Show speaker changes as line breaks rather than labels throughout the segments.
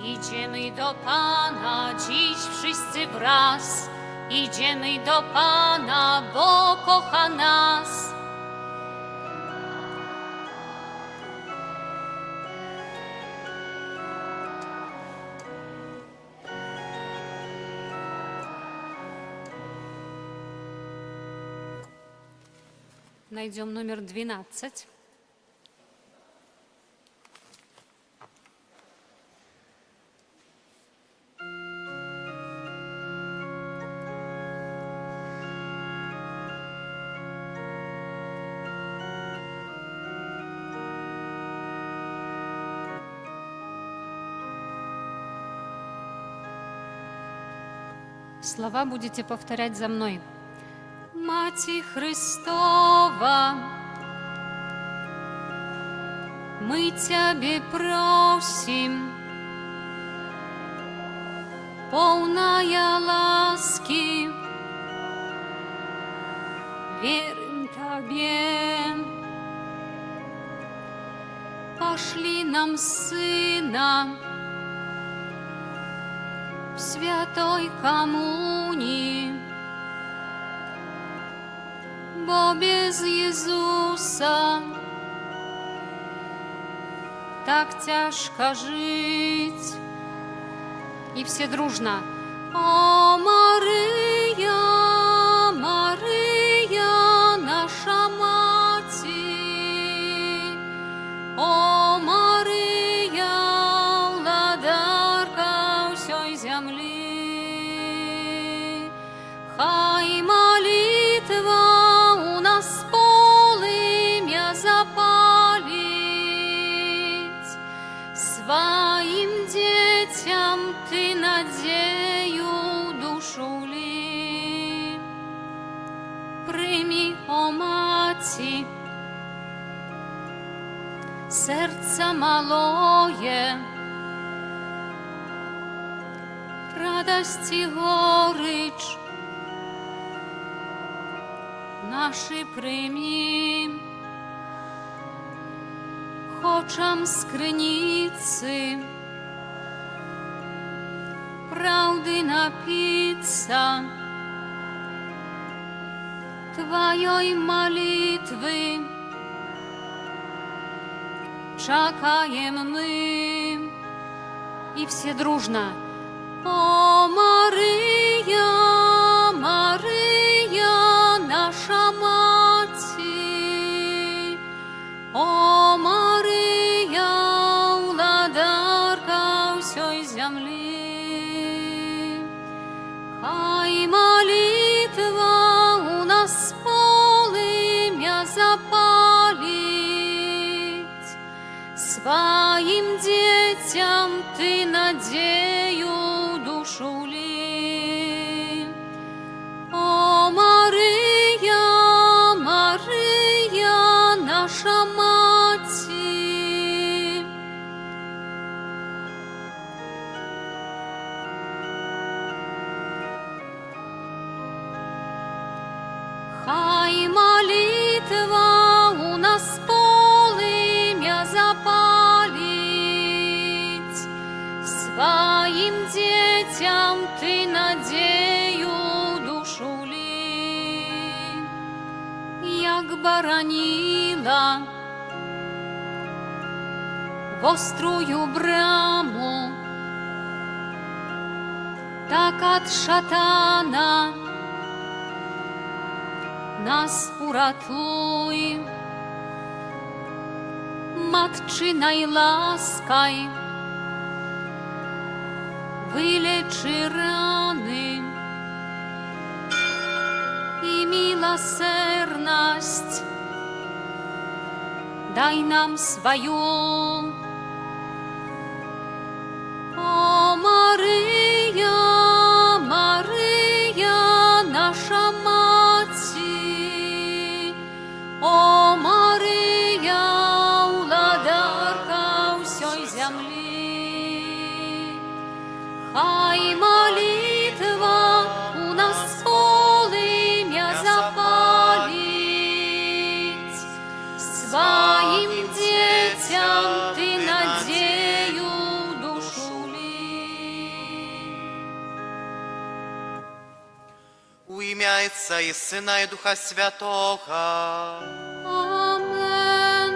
Idziemy do Pana dziś wszyscy wraz. Idziemy do Pana, bo kocha nas. Найдем номер 12. Слова будете повторять за мной. Мати Христова, мы Тебе просим, полная ласки, верим Тебе. Пошли нам Сына в святой коммунии, бо без Иисуса так тяжко жить. И все дружно. О, Мария, Мария, наша Мати, о, Мария, владарка всей земли, хай молитва у нас полымя запалить, своим детям Ты надею душу ли. Прими, о Мати, сердце малое, радость и горечь наши прими. Хочем скрыницы правды напиться, Твоей молитвы чакаем мы. И все дружно. О, Мария, Мария, наша Мати, о, Мария, владарка всей земли, хай молитва у нас полымя запалить, своим детям Ты надею душу ли. О, Мария, Мария, наша Мати, хай молитва у нас полымя запалить, своим детям Ты надею душу ли. Як баранила в острую браму, так от шатана нас уратуй. Матчиной лаской вылечи раны, и милосердность дай нам свою. О, Мария, Мария, наша Мати, о, Мария, владарка всей земли, хай молитва у нас полымя запалить, своим детям Ты надею душу ли.
Отця і Сина, і Духа Святого.
Amen.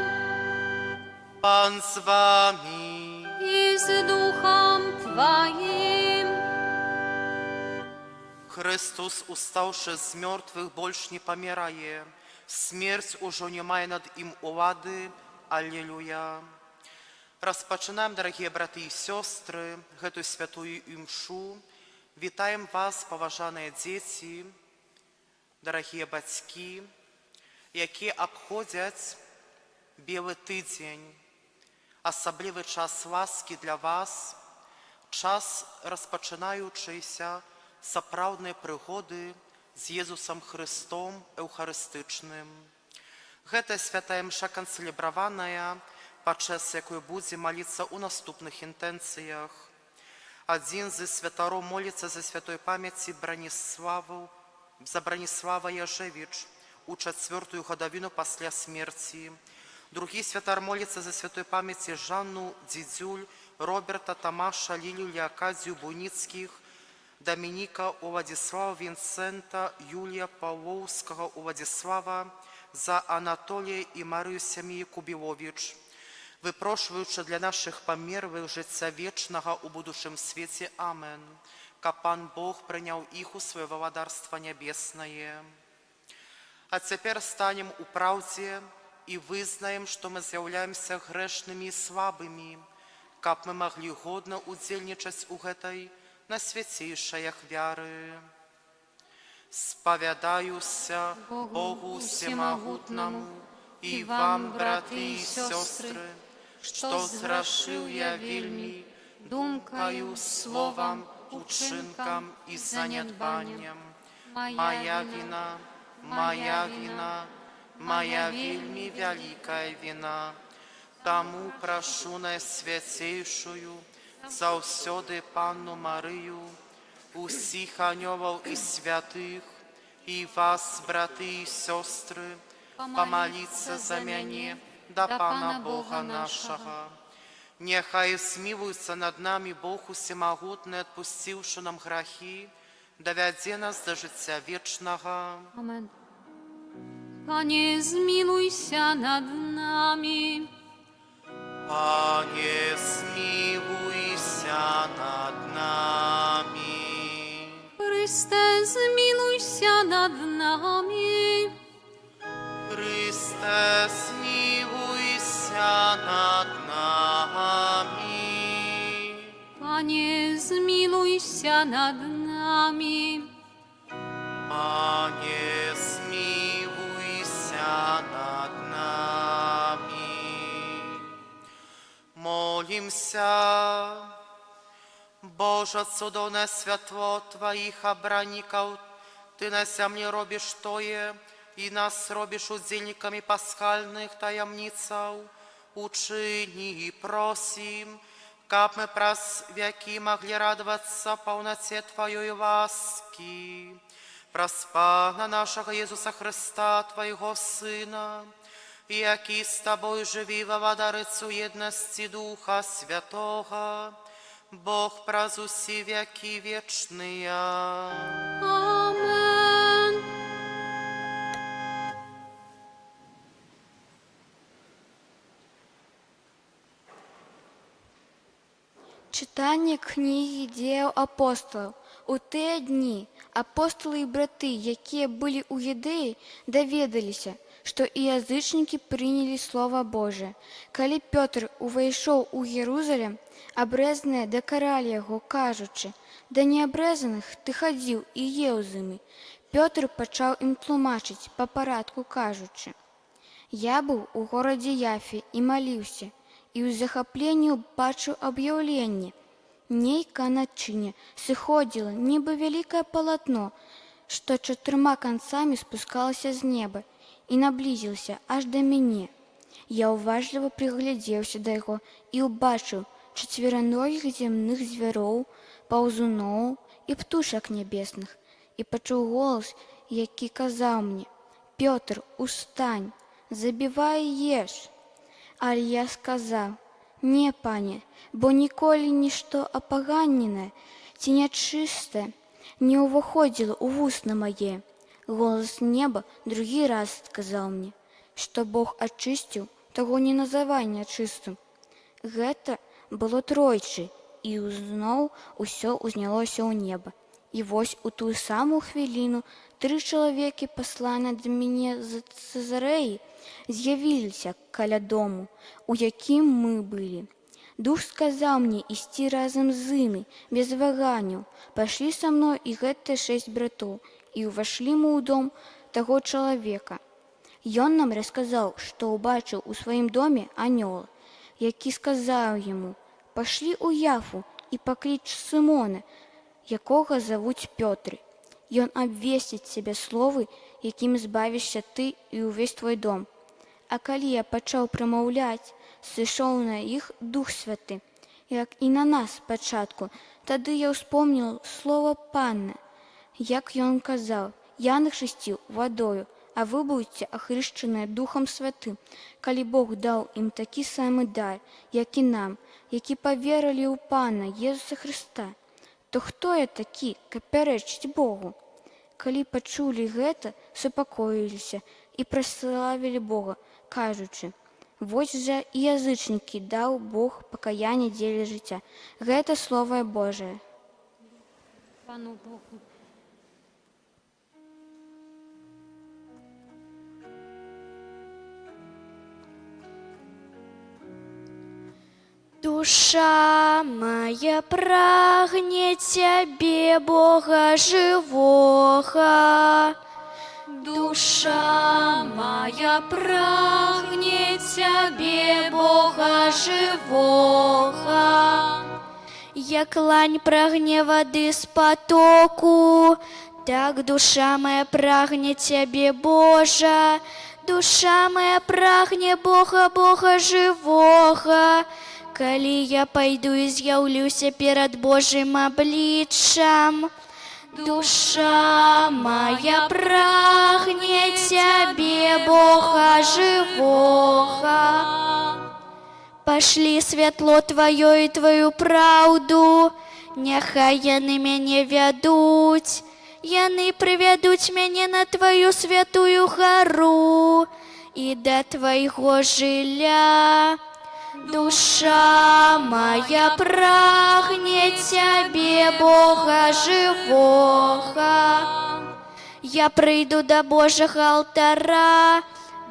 Пан з вами.
I z duchem Twoim.
Христос, уставши з мертвих, больш не помирає. Смерть уже не має над им улади. Аллилуйя. Розпочинаємо, дорогі брати і сестри, эту святую імшу. Вітаємо вас, поважані діти, дорогі батьки, які обходять Білий тиждень, особливий час ласки для вас, час розпочинаючийся справжньої пригоди з Єсусом Христом Евхаристичним. Гэта святая мша канцелебраваная, падчас якой будзе молиться у наступных інтенціях. Один з святаров молится за святой памяти за Бранислава Яжевич у 4-ю годовину пасля смерти. Другий святар молится за святой памяти Жанну Дидюль, Роберта Тамаша, Лилию Леокадию Буницких, Доминика у Владислава, Винсента, Юлия Павловского у Владислава, за Анатолия и Марию Семьи Кубилович, выпрошиваючи для наших померлих життя вічного у будущем свете. Амен. Каб Пан Бог прийняв їх у своє владарство небесное. А теперь станем у правде и вызнаем, что мы являемся грешными и слабыми, каб мы могли годно удельничать у этой на святейших вяры. Споведаюся Богу Всемогутному и вам, браты и сестры, что зграшил я вельми думкою, словом, учинком и занедбанием. Моя вина, моя вина, моя вельми великая вина. Тому прошу найсвятейшую, завсёды Панну Марию, усіх анёлов и святых, и вас, браты и сестры, помолиться за меня, да Пана Бога нашего. Нехай смилуется над нами Бог Всемогутный, отпустивший нам грехи, доведе нас до життя вечного.
Amen. Panie, zmiłuj się nad nami.
Panie, zmiłuj się nad nami.
Chryste, zmiłuj się nad nami.
Chryste, zmiłuj się nad nami.
Panie, zmiłuj się nad nami.
Panie, zmiłuj się nad nami. Молимся. Боже, цудовне святво Твоих обранников, Ты на земле робишь тое, и нас робишь удельниками пасхальных таямницев. Учини и просим, как мы праз веки могли радоваться полноте Твоей ласки. Праз Пана нашего Иисуса Христа, Твоего Сына, и яки с Тобой живи во владарицу едности Духа Святого, Бог праз уси веки вечные.
Amen.
Читання книги «Діл апостолів». У ті дні апостоли і брати, які були у Юдеї, довідалися, що і язичники прийняли Слово Боже. Коли Петр увійшов у Єрусалим, обрезані докорали його, кажучи: «До необрезаних ти ходив і їв з ними». Петр почав їм тлумачити по порядку, кажучи: «Я був у городі Яфі і молився, і у захопленні бачив об'явлення. Нейка начиня сиходило, ніби велике полотно, що 4 концами спускалося з неба, і наблизився аж до мене. Я уважливо приглядівся до його і убачив 4 земних звіров, павзунов і птушок небесних, і почув голос, який казав мені: «Петр, устань, забивай і їж». Але я сказав: «Не, пане, бо ніколи ніщо опоганене ці нечисте не увоходило у вусна моє. Голос неба другі раз сказаў мне, што Бог ачысціў, таго не называй нячыстым. Гэта было тройчы, і зноў усё узнялося ў неба. І вось у тую самую хвіліну 3 чалавекі, пасланы да мяне з Цэзарэі, з'явіліся каля дому, у якім мы былі. Дух сказаў мне ісці разам з імі, без ваганняў. Пайшлі са мной і гэтыя 6 братоў, і ўвайшлі мы ў дом таго чалавека. Ён нам расказаў, што ўбачыў у сваім доме анёла, які сказаў яму: «Пашлі ў Яфу і пакліч Сымона, якога завуць Пётр. Ён абвесціць цябе словы, якім збавішся ты і ўвесь твой дом». А калі я пачаў прамаўляць, сышоў на іх Дух Святы, як і на нас спачатку. Тады я ўспомніў слова Пана, як ён казаў: «Ян хрысціў вадою, а вы будзеце ахрышчаныя Духам Святым». Калі Бог даў ім такі самы дар, як і нам, які паверылі ў Пана Езуса Хрыста, то хто я такі, каб пярэчыць Богу? Калі пачулі гэта, супакоіліся і праславілі Бога, кажучы: «Вось жа і язычнікі даў Бог пакаянне дзеля жыцця». Гэта Слово Божие.
Пану Богу.
Душа моя прагне Цябе, Бога живого.
Душа моя прагне Цябе, Бога живого.
Як лань прагне воды з потоку, так душа моя прагне Цябе, Божа. Душа моя прагне Бога, Бога живого. Калі я пайду і з'яўлюся перад Божым абліччам, душа моя прагне Цябе, Бога живого. Пашлі святло Тваё і Тваю праўду, няхай яны мяне вядуць. Яны прывядуць мяне на Тваю святую гару і да Твайго жылля. Душа моя прагне Цябе, Бога живого. Я прыйду да Божага алтара,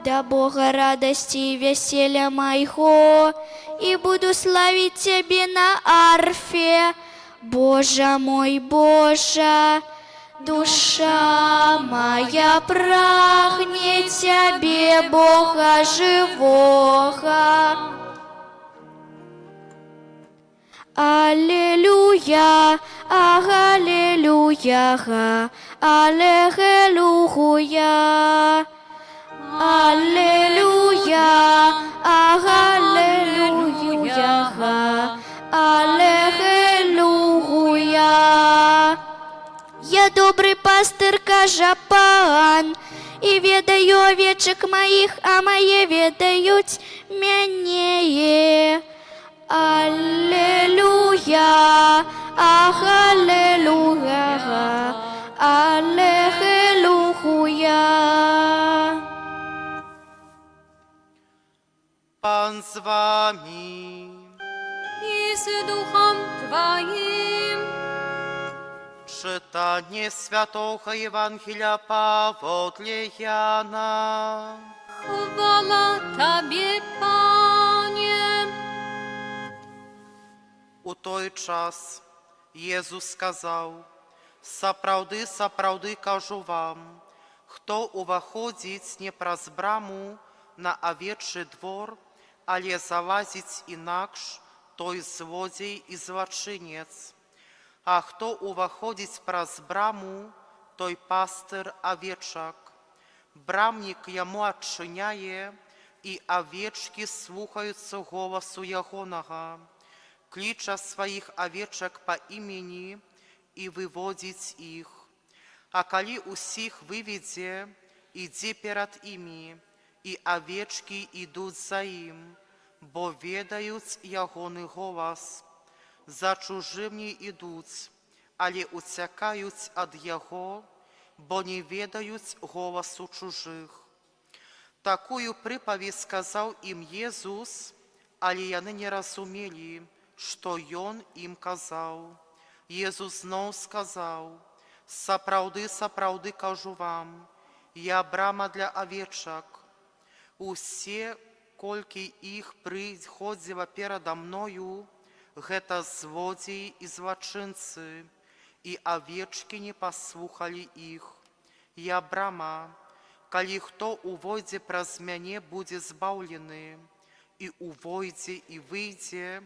да Бога радасці і вяселля майго, і буду славіць Цябе на арфе, Божа мой, Божа. Душа моя прагне Цябе, Бога живого. Аллилуйя, аллилуйя, аллилуйя, аллилуйя, аллилуйя, аллилуйя. Я добрый пастыр, кажа пан, і ведаю овечек моих, а мае ведаюць мяне. Аллилуйя, аллилуйя, аллилуйя.
Пан з вами.
И с Духом Твоим.
Czytanie Świętego Ewangelia powodle Jana.
Chwała Tobie, Panie.
У той час Єзус сказав: «Сапраўды, сапраўды кажу вам, хто уваходзіць не праз браму на авечы двор, але залазіць інакш, той злодзей і злачынец. А хто уваходзіць праз браму, той пастыр авечак. Брамнік яму адчыняе, і авечкі слухаюцца голасу ягонага. Кліча сваіх авечак па імені і выводзіць іх. А калі усіх выведзе, ідзе перад імі, і авечкі ідуць за ім, бо ведаюць ягоны голас. За чужым не ідуць, але уцякаюць ад яго, бо не ведают голосу чужих. Такую приповедь сказал им Иисус, але яны не разумели, что Он им казал. Иисус знов сказал: «Сапраўды, сапраўды кажу вам, я брама для овечек. Усе, колькі іх прыходзіла перада мною, гэта злодзеі і злачынцы, і овечки не паслухалі іх. Я брама, калі хто увойдзе праз мяне, будзе збаўлены, і увойдзе і выйдзе,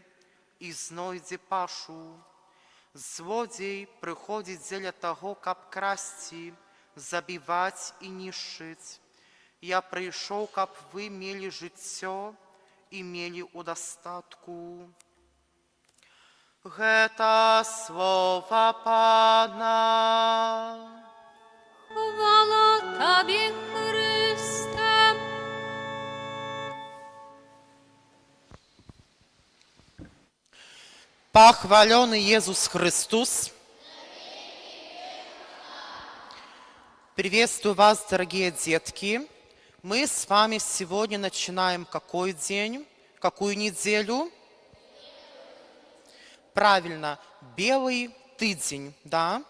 і знойдзе пашу. Злодзей прыходзіць дзеля таго, каб красці, забіваць і нішчыць. Я прыйшоў, каб вы мелі жыццё і мелі ў дастатку». Гэта слова Пана.
Хвала Тобі, Христе.
Похваленный Иисус Христос. Приветствую вас, дорогие детки. Мы с вами сегодня начинаем какой день, какую неделю? Правильно, белый тыдень, да?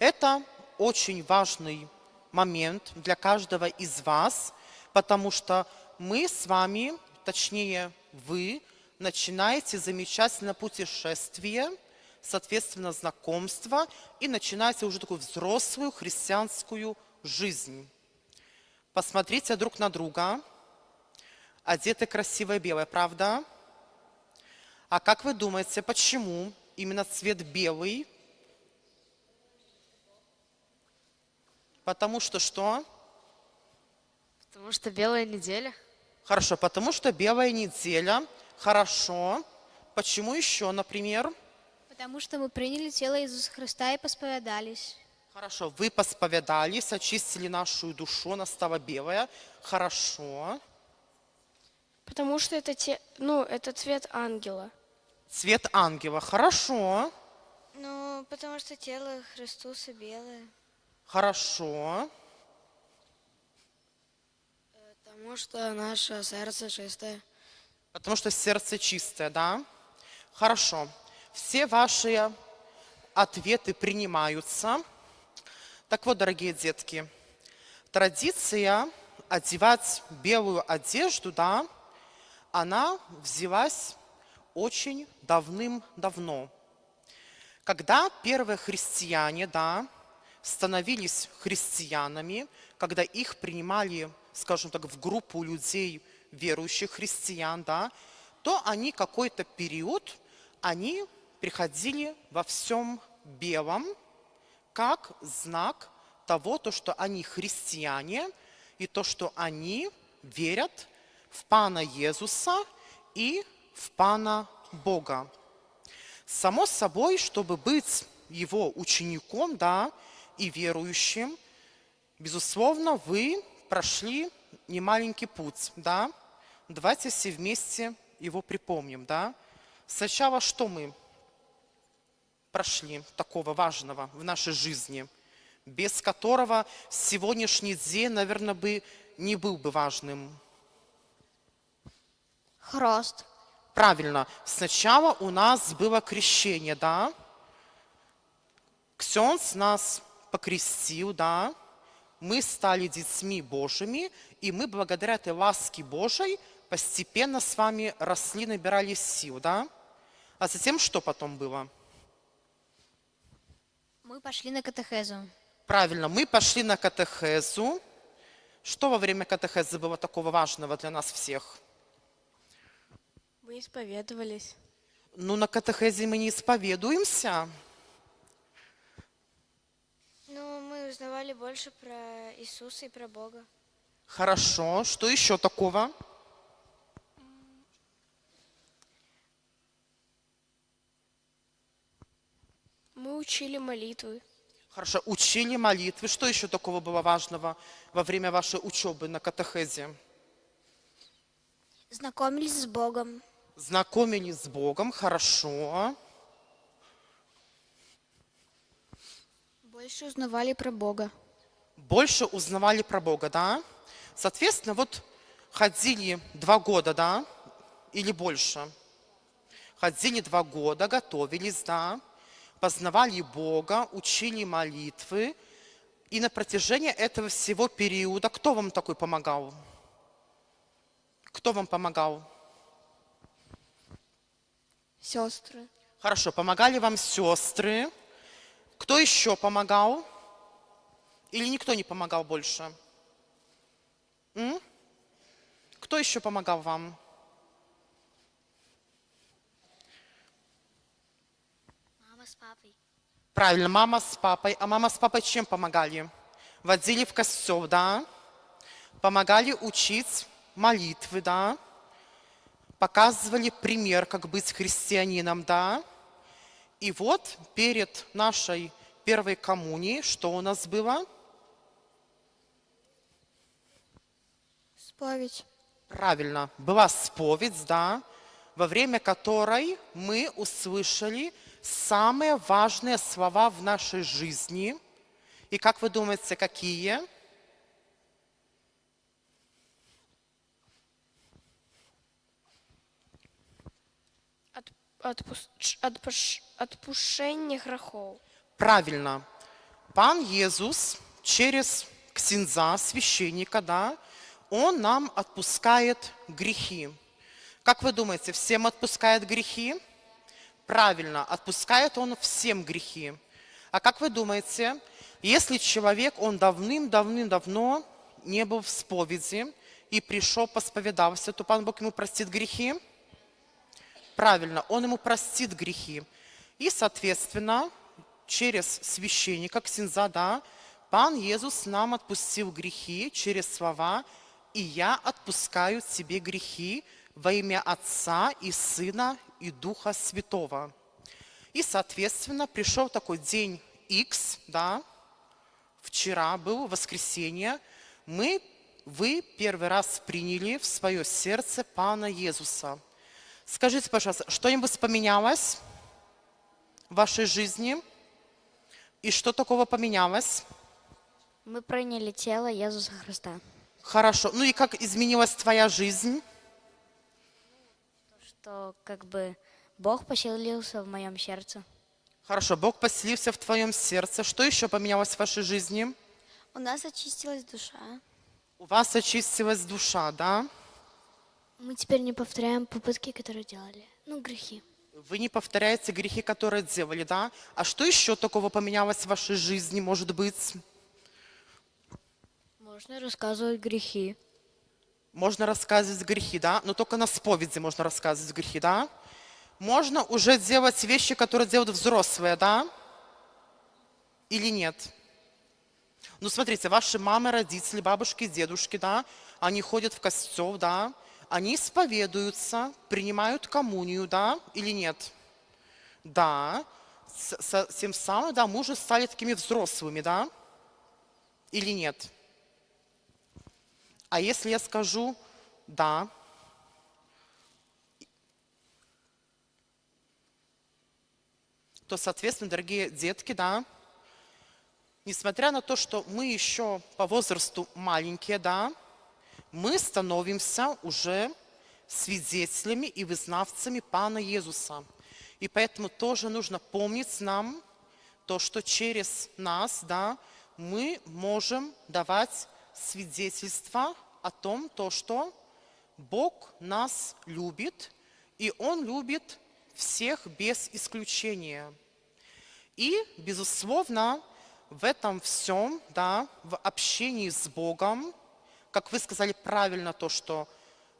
Это очень важный момент для каждого из вас, потому что мы с вами, точнее вы, начинаете замечательное путешествие, соответственно, знакомство, и начинаете уже такую взрослую христианскую жизнь. Посмотрите друг на друга. Одеты красиво белое, правда? А как вы думаете, почему именно цвет белый? Потому что что?
Потому что белая неделя.
Хорошо, потому что белая неделя. Хорошо. Почему еще, например?
Потому что мы приняли тело Иисуса Христа и посповедались.
Хорошо, вы посповедались, очистили нашу душу, она стала белая. Хорошо.
Потому что это цвет ангела.
Цвет ангела. Хорошо.
Ну, потому что тело Христуса белое.
Хорошо.
Потому что наше сердце чистое.
Потому что сердце чистое, да? Хорошо. Все ваши ответы принимаются. Так вот, дорогие детки, традиция одевать белую одежду, да, она взялась очень давным-давно. Когда первые христиане, да, становились христианами, когда их принимали, скажем так, в группу людей, верующих христиан, да, то они какой-то период, они приходили во всем белом, как знак того, то, что они христиане, и то, что они верят в Пана Иисуса и в Пана Бога. Само собой, чтобы быть его учеником, да, и верующим, безусловно, вы прошли немаленький путь, да. Давайте все вместе его припомним, да. Сначала что мы прошли такого важного в нашей жизни, без которого сегодняшний день, наверное, бы не был бы важным?
Хрост.
Правильно. Сначала у нас было крещение, да. Ксенц нас покрестил, да. Мы стали детьми Божьими, и мы благодаря этой ласке Божией постепенно с вами росли, набирались сил, да. А затем что потом было?
Мы пошли на катехезу.
Правильно, мы пошли на катехезу. Что во время катехезы было такого важного для нас всех?
Мы исповедовались.
Ну, на катехезе мы не исповедуемся.
Ну, мы узнавали больше про Иисуса и про Бога.
Хорошо. Что еще такого?
Мы учили молитвы.
Хорошо. Учили молитвы. Что еще такого было важного во время вашей учебы на катехезе?
Знакомились с Богом.
Знакомились с Богом. Хорошо.
Больше узнавали про Бога.
больше узнавали про Бога, да? Соответственно, вот ходили 2 года, да, или больше. Ходили 2 года, готовились, да, познавали Бога, учили молитвы. И на протяжении этого всего периода кто вам такой помогал? Кто вам помогал?
Сестры.
Хорошо, помогали вам сестры. Кто еще помогал? Или никто не помогал больше? Кто еще помогал вам?
Мама с папой.
Правильно, мама с папой. А мама с папой чем помогали? Водили в костел, да? Помогали учить молитвы, да? Показывали пример, как быть христианином, да? И вот перед нашей первой коммунией, что у нас было?
Споведь.
Правильно, была споведь, да, во время которой мы услышали самые важные слова в нашей жизни. И как вы думаете, какие?
Отпушение грехов.
Правильно. Пан Иисус через ксенза, священника, да, Он нам отпускает грехи. Как вы думаете, всем отпускает грехи? Правильно, отпускает Он всем грехи. А как вы думаете, если человек, он давным-давным-давно не был в споведи и пришел, посповедался, то Пан Бог ему простит грехи? Правильно, Он ему простит грехи. И, соответственно, через священника, ксенза, да, Пан Иисус нам отпустил грехи через слова «И я отпускаю тебе грехи во имя Отца и Сына и Духа Святого». И, соответственно, пришел такой день X, да, вчера был воскресенье, вы первый раз приняли в свое сердце Пана Иисуса. Скажите, пожалуйста, что-нибудь поменялось в вашей жизни? И что такого поменялось?
Мы приняли тело Иисуса Христа.
Хорошо. Ну и как изменилась твоя жизнь?
Что как бы Бог поселился в моем сердце.
Хорошо, Бог поселился в твоем сердце. Что еще поменялось в вашей жизни?
У нас очистилась душа.
У вас очистилась душа, да?
Мы теперь не повторяем попытки, которые делали. Ну, грехи.
Вы не повторяете грехи, которые делали, да? А что еще такого поменялось в вашей жизни, может быть?
Можно рассказывать грехи.
Можно рассказывать грехи, да? Но только на споведи можно рассказывать грехи, да? Можно уже делать вещи, которые делают взрослые, да? Или нет? Ну, смотрите, ваши мамы, родители, бабушки, дедушки, да? Они ходят в костел, да? Они исповедуются, принимают коммунию, да? Или нет? Да. Тем самым, да, мы уже стали такими взрослыми, да? Или нет? А если я скажу «да», то, соответственно, дорогие детки, да, несмотря на то, что мы еще по возрасту маленькие, да, мы становимся уже свидетелями и вызнавцами Пана Иисуса. И поэтому тоже нужно помнить нам то, что через нас, да, мы можем давать свидетельство о том, то, что Бог нас любит, и Он любит всех без исключения. И, безусловно, в этом всем, да, в общении с Богом, как вы сказали правильно, то, что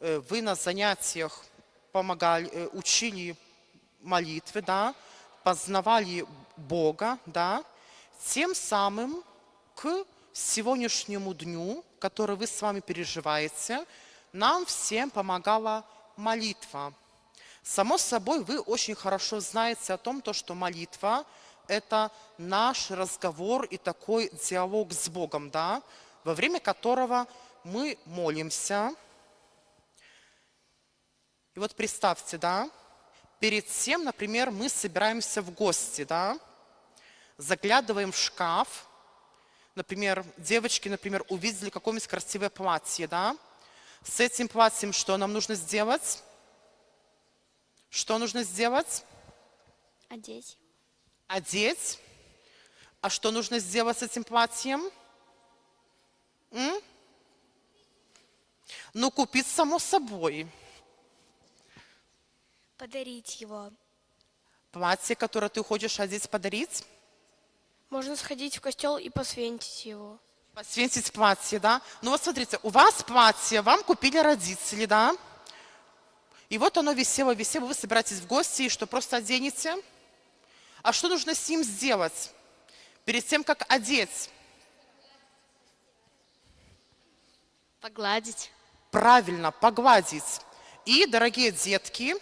вы на занятиях помогали, учили молитвы, да, познавали Бога, да, тем самым к сегодняшнему дню, который вы с вами переживаете, нам всем помогала молитва. Само собой, вы очень хорошо знаете о том, что молитва – это наш разговор и такой диалог с Богом, да, во время которого мы молимся. И вот представьте, да, перед тем, например, мы собираемся в гости, да, заглядываем в шкаф, например, девочки, например, увидели какое-нибудь красивое платье, да? С этим платьем что нам нужно сделать? Что нужно сделать?
Одеть.
Одеть. А что нужно сделать с этим платьем? Ну, купить само собой.
Подарить его.
Платье, которое ты хочешь одеть, подарить?
Можно сходить в костел и посвятить его.
Посвятить платье, да? Ну вот смотрите, у вас платье, вам купили родители, да? И вот оно висело, вы собираетесь в гости, и что, просто оденете? А что нужно с ним сделать? Перед тем, как одеть?
Погладить.
Правильно, погладить. И, дорогие детки,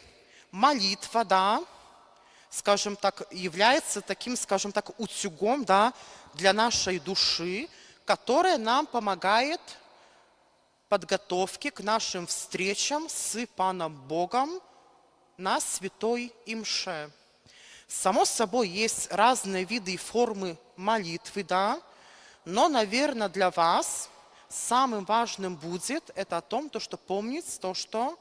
молитва, да, скажем так, является таким, скажем так, утюгом, да, для нашей души, которая нам помогает в подготовке к нашим встречам с Паном Богом на святой имше. Само собой, есть разные виды и формы молитвы, да, но, наверное, для вас самым важным будет это о том, то, что помнить, то, что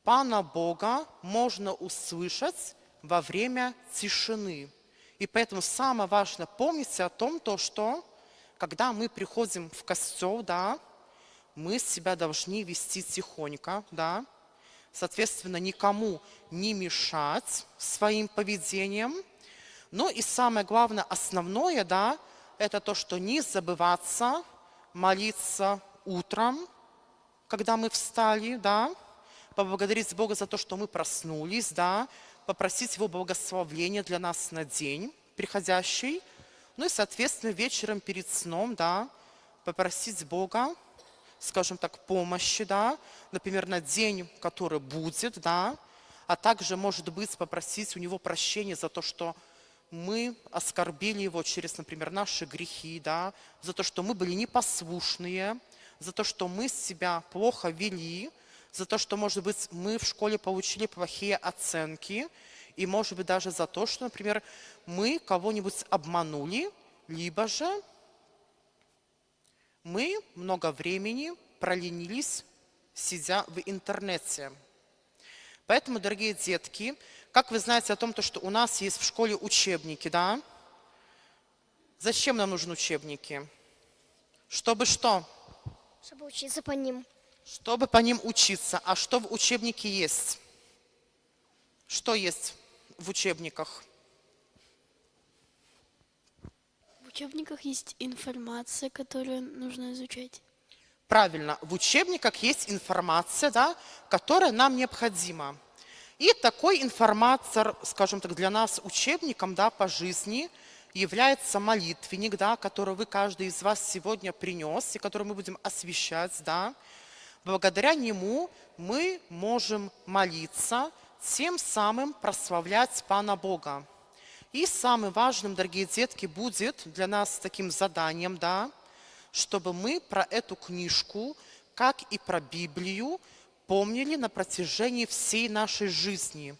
Пана Бога можно услышать во время тишины. И поэтому самое важное помнить о том, то, что когда мы приходим в костел, да, мы себя должны вести тихонько, да, соответственно, никому не мешать своим поведением. Ну и самое главное, основное, да, это то, что не забываться молиться утром, когда мы встали, да, поблагодарить Бога за то, что мы проснулись, да, попросить Его благословения для нас на день приходящий. Ну и, соответственно, вечером перед сном, да, попросить Бога, скажем так, помощи, да, например, на день, который будет, да, а также, может быть, попросить у Него прощения за то, что мы оскорбили Его через, например, наши грехи, да, за то, что мы были непослушные, за то, что мы себя плохо вели, за то, что, может быть, мы в школе получили плохие оценки, и, может быть, даже за то, что, например, мы кого-нибудь обманули, либо же мы много времени проленились, сидя в интернете. Поэтому, дорогие детки, как вы знаете о том, что у нас есть в школе учебники, да? Зачем нам нужны учебники? Чтобы что?
Чтобы учиться по ним.
Чтобы по ним учиться. А что в учебнике есть? Что есть в учебниках?
В учебниках есть информация, которую нужно изучать.
Правильно, в учебниках есть информация, да, которая нам необходима. И такой информацией, скажем так, для нас учебником, да, по жизни является молитвенник, да, который вы, каждый из вас сегодня принес, и который мы будем освещать, да. Благодаря нему мы можем молиться, тем самым прославлять Пана Бога. И самым важным, дорогие детки, будет для нас таким заданием, да, чтобы мы про эту книжку, как и про Библию, помнили на протяжении всей нашей жизни.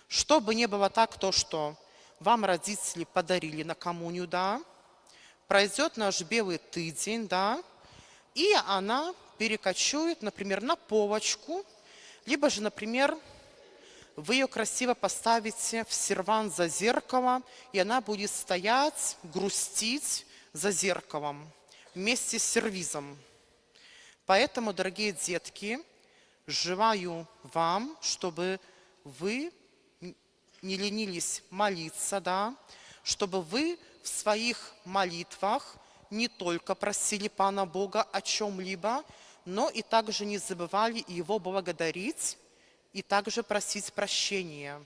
Чтобы не было так, то, что вам родители подарили на коммунию, да, пройдет наш белый тыдень, да, и она перекочует, например, на полочку, либо же, например, вы ее красиво поставите в сервант за зеркало, и она будет стоять, грустить за зеркалом вместе с сервизом. Поэтому, дорогие детки, желаю вам, чтобы вы не ленились молиться, да, чтобы вы в своих молитвах не только просили Пана Бога о чем-либо, но и также не забывали Его благодарить и также просить прощения.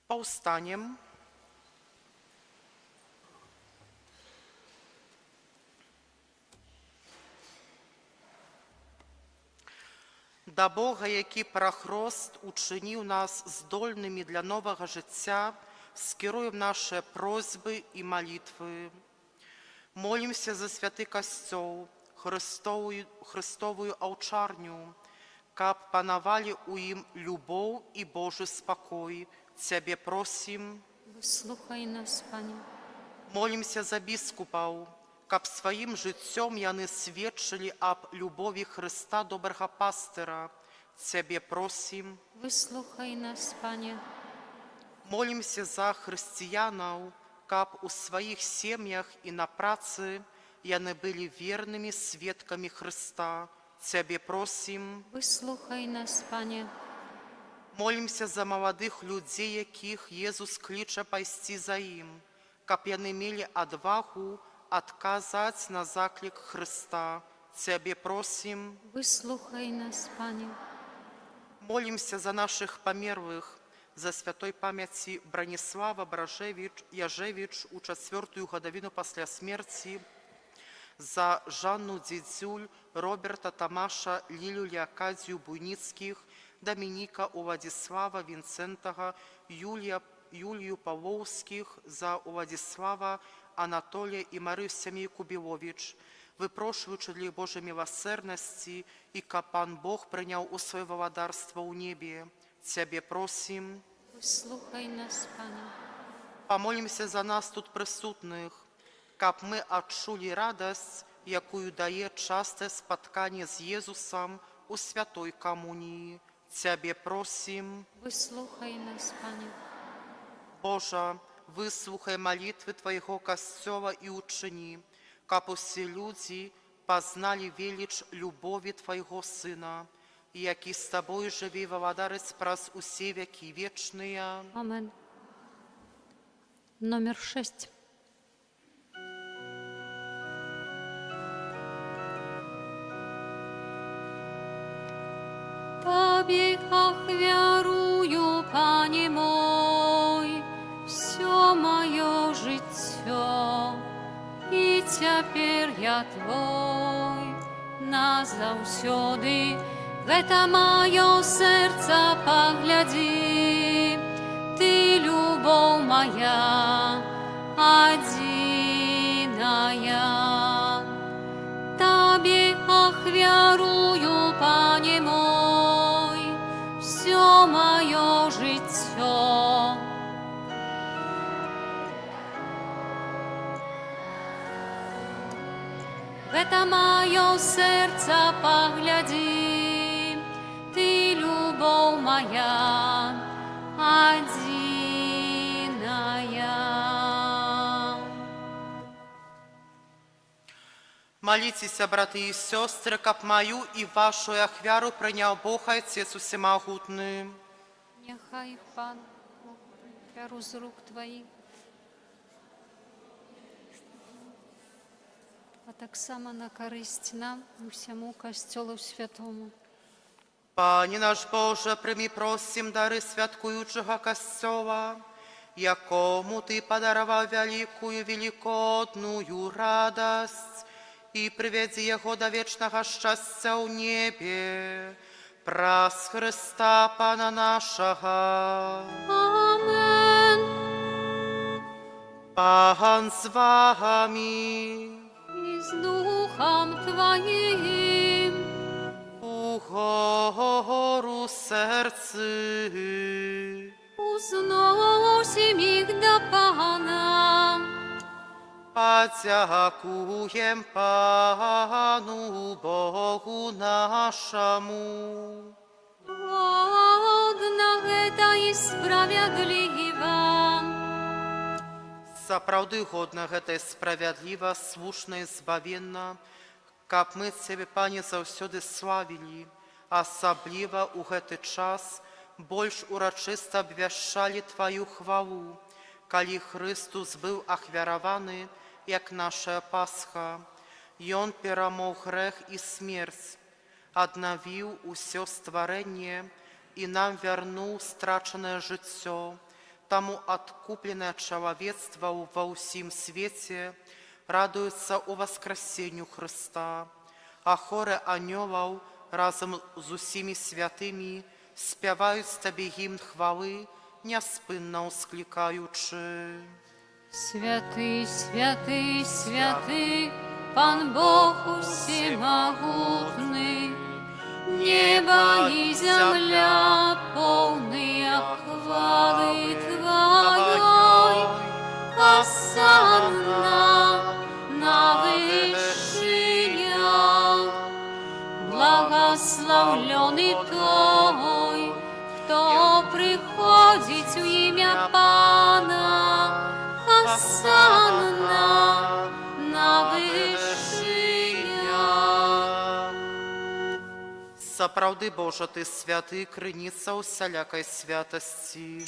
Повстанем. Да Бога, який прахрост учинив нас здольними для нового життя, скеруем наши просьбы и молитвы. Молимся за святый костел, Христовую аўчарню, каб панавалі ў ім любоў і Божы спакой. Цябе просім.
Выслухай нас, Пане.
Молімся за біскупаў, каб сваім жыццём яны сведчылі аб любові Хрыста добрага пастыра. Цябе просім.
Выслухай нас, Пане.
Молімся за хрысціянаў, каб у сваіх сем'ях і на працы яны былі вернымі сведкамі Хрыста. Цябе просім.
Выслухай нас, Пане.
Молімся за маладых людзей, якіх Езус кліча пайсці за ім, каб яны мелі адвагу адказаць на заклік Хрыста. Цябе просім.
Выслухай нас, Пане.
Молімся за нашых памерлых, за святой памяці Браніслава Яжевіч у 4-ю гадавіну пасля смерці, за Жанну Дзідзюль, Роберта Тамаша, Лілю Леакадзію Буйніцкіх, Дамініка Уладзіслава Вінцэнтага, Юлію Павлоўскіх, за Уладзіслава, Анатолія і Марыю Сямейку Біловіч, выпрошваючы для Божай міласэрнасці і каб Пан Бог прыняў у сваё валадарства ў небе. Цябе просім.
Выслухай нас, Пане.
Памолімся за нас тут прысутных, каб мы адчулі радасць, якую дае частае спатканне з Езусам у святой камуніі. Цябе просім.
Выслухай нас, Пане.
Божа, выслухай малітвы Твайго Касцёла і ўчыні, каб усе людзі пазналі веліч любові Твайго Сына, які з Табой жыве і валадарыць праз усе векі вечныя.
Амен. Номер 6. Тобі ахвярую, Пане мой, все моё жыццё, і цяпер я Твой назаўсёды. Гэта маё сэрца паглядзі, Ты любоў моя адзіная. Табе ахвярую, Пане мой, всё маё жыццё. Гэта маё сэрца паглядзі, Ты любоў моя адзіная.
Моліцеся, браты і сёстры, каб маю і вашу ахвяру прыняў Бог Отец Усемагутны.
Няхай Пан ахвяру з рук Тваіх, а таксама на карысць нам, усяму Касцёлу Святому.
Пане наш Боже, прийми просим дари святкуючого Костьола, якому Ты подаровал великую великодную радость, и приведи его до вечного счастья в небе, праз Христа Пана нашего.
Амен.
Пан с вами.
И с Духом Твоим.
Гору серці,
Узносим их до Пана.
Подякуєм Пану Богу нашому.
Годна это и справедливо.
Сапраўды годна гэта і справядліва, слушна і збавенна, каб мы Цябе, Пане, заўсёды славілі, асабліва ў гэты час больш урачыста абвяшчалі Тваю хвалу, калі Хрыстус быў ахвяраваны, як наша Пасха. Ён перамог грэх і смерць, аднавіў усё стварэнне і нам вярнуў страчанае жыццё. Таму адкупленае чалавецтва ва ўсім свеце радуецца ў васкрасенню Хрыста, а хоры анёлаў разам з усімі святымі спяваюць Табе гімн хвалы, няспынна ўсклікаючы.
Святы, святы, святы, Pan Bóg всемогутный, небо и земля полные хвалы Твоей. Осанна на вышинях, благословленный Той, кто приходит в имя Пана. Осанна на вышинях.
Сапраўды, Божа, Ты святы, крыніца усялякай святасці.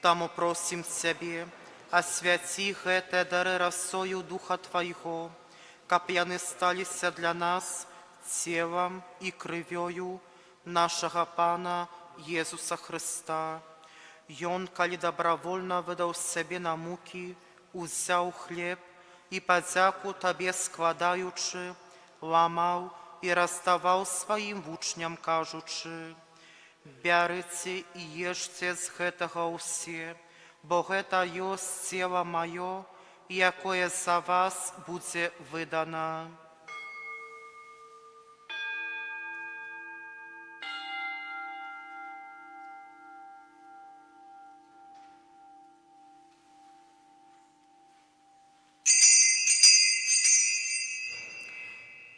Таму просім Цябе, асвяці гэтыя дары расою Духа Твайго, каб яны сталіся для нас целам і крывёю нашага Пана Езуса Хрыста. Ён, калі добровольна выдаў сябе на мукі, узяў хлеб і падзяку Табе складаючы, ламаў і раздаваў сваім вучням, кажучы: «Бярыце і ешце з гэтага ўсе, бо гэта ёсць цела маё, якое за вас будзе выдана».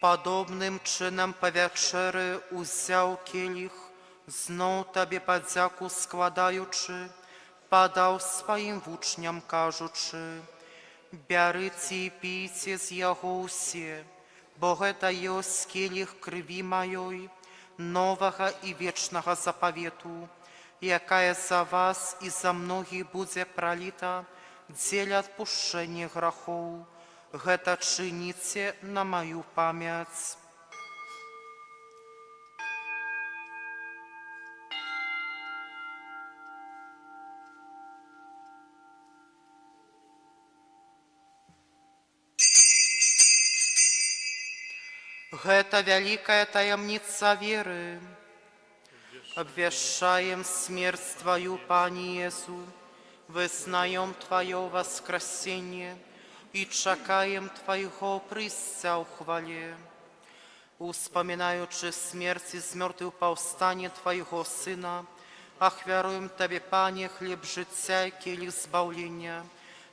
Падобным чынам па вячэры узяў келіх, зноў Табе падзяку складаючы, падаў сваім вучням, кажучы: «Бярыце і пійце з яго ўсе, бо гэта ёсць келіх крыві маёй, новага і вечнага запавету, якая за вас і за многіх будзе праліта дзеля адпушчэння грахоў. Гэта чыніце на маю памяць». Гэта вялікая таямніца веры. Абвяшчаем смерць Тваю, Пане Езу, вызнаем Твое воскресенье и чакаем Твоего прыйсця ў хвале. Успамінаючы смерць і з мёртвых паўстанне Твоего Сына, ахвяруем Табе, Пане, хлеб жыцця і келіх збаўлення,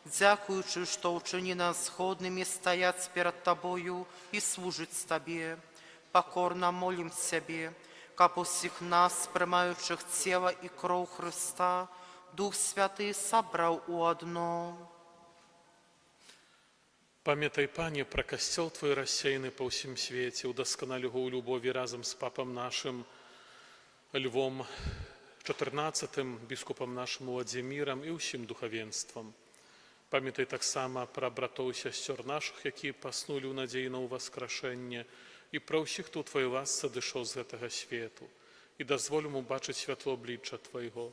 дзякуючы, што ўчыні нас згоднымі стаяць перад Табою і служыць Табе. Пакорна молім Цябе, каб усіх нас, прымаючых цела і кроў Хрыста, Дух Святы сабраў у адно.
Памятай, Пане, пра касцёл Твой рассеяны па ўсім свеце, удасканалі яго ў любові разам з папам нашым Львом XIV, біскупам нашым Владзімірам і ўсім духавенствам. Памятай таксама пра братоў і сясцёр нашых, якія паснулі ў надзеі на ўваскрашэнне, і пра ўсіх, хто ў Твоей ласцы адышоў з гэтага свету, і дазволь ім убачыць святло аблічча Твайго.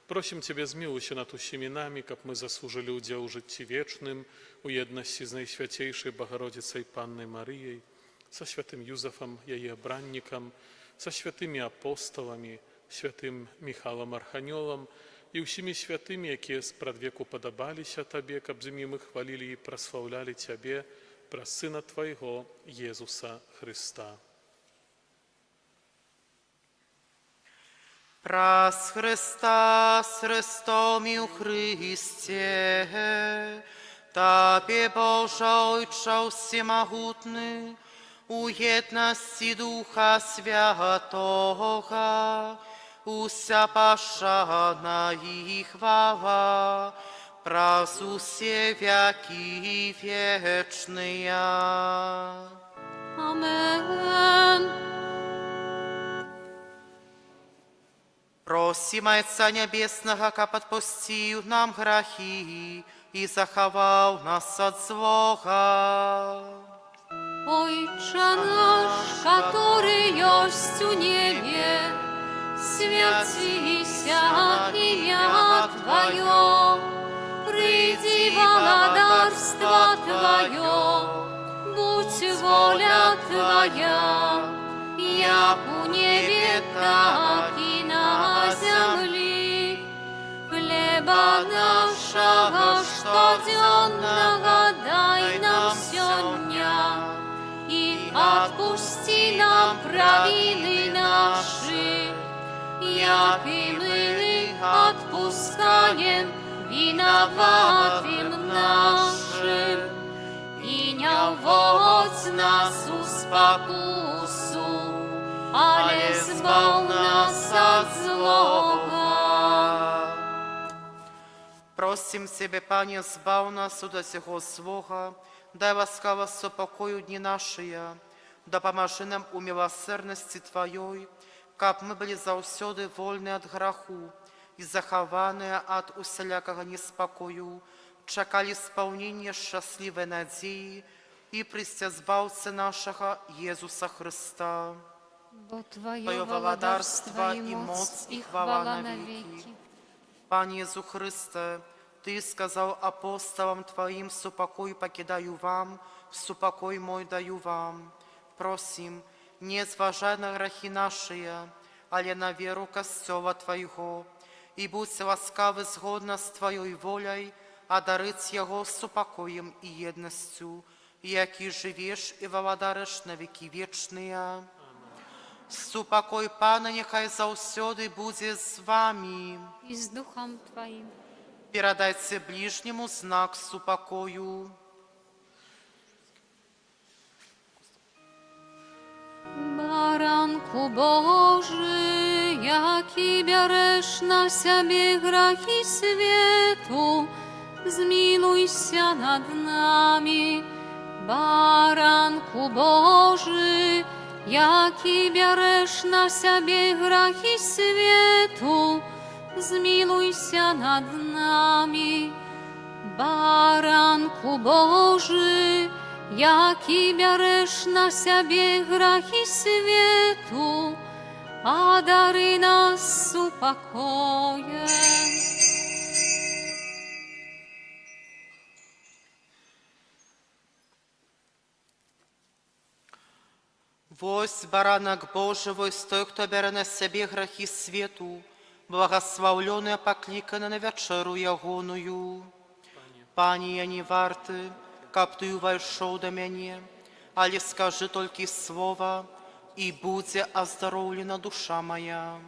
Просім Цябе, змілуйся над усімі намі, каб мы заслужылі ўдзел у жыцці вечным, у еднасці з Найсвяцейшай Багародзіцай Паннай Марыяй, са святым Юзафам, яе абраннікам, са святымі апосталамі, святым Міхалам Арханёлам і ўсімі святымі, якія спрадвеку падабаліся Табе, каб з імі мы хвалілі і праслаўлялі Цябе праз Сына Твайго, Езуса Хрыста.
Праз Христа, с Христом і у Христе, Табе, Божа Ойча всемогутний, у єдності Духа Святого, уся пошана і хвала, праз усе веки вечные.
Амен.
Просім Отця Небесного, каб отпустив нам грехи и заховал нас от злого.
Отче наш, который есть у небе, святися имя Твое, приди владарство Твое, будь воля Твоя, як у небе, так и на землі. Хлеб Хлеба нашего штодзённого дай нам сёння, и отпусти нам провины наши, як и мы отпускаем виноватым нашим. И не вводь нас у спокусу, але збав нас от злого.
Просим Тебе, Пanie, zbaw nas od всего złego, дай ласкаво сопокою дни наши, да поможи нам у милосердности Твоей, как мы были заусёды вольны от греху и захованы от усялякого неспокою, чекали исполнения счастливой надеи и пристя Збавцы нашего Иисуса Христа.
Bo Twoje
Твое
владарство
владарство
и
и
моц
моц
и
и
хвала
хвала
навеки.
навеки. Пане Иисус Христе, Ты сказал апостолам Твоим, «Супокой покидаю вам, супокой мой даю вам». Просим, не зважай на грехи наши, але на веру Костела Твоего, и будь ласкавы згодно с Твоей волей, одарить Его супокоем и едностью, яки живешь и владариш на веки вечные. Супокой Пана нехай заусёды будет с вами.
И с Духом Твоим.
Передайте ближнему знак супокою.
Baranku Boży, jaki bierzesz na siebie grzechy światu, zmiłuj się nad nami. Baranku Boży, jaki bierzesz na siebie grzechy światu, zmiłuj się nad nami. Baranku Boży, jaki bierzesz na siebie grzechy światu, a dary nas upokojem.
Вось баранок Божий, вось той, кто бере на себе грехи свету, благословленный, покликанный на вечеру ягоную. Пане, я не варты, каб Ты увайшоў до мяне, але скажи только слово, и будзе оздоровлена душа моя.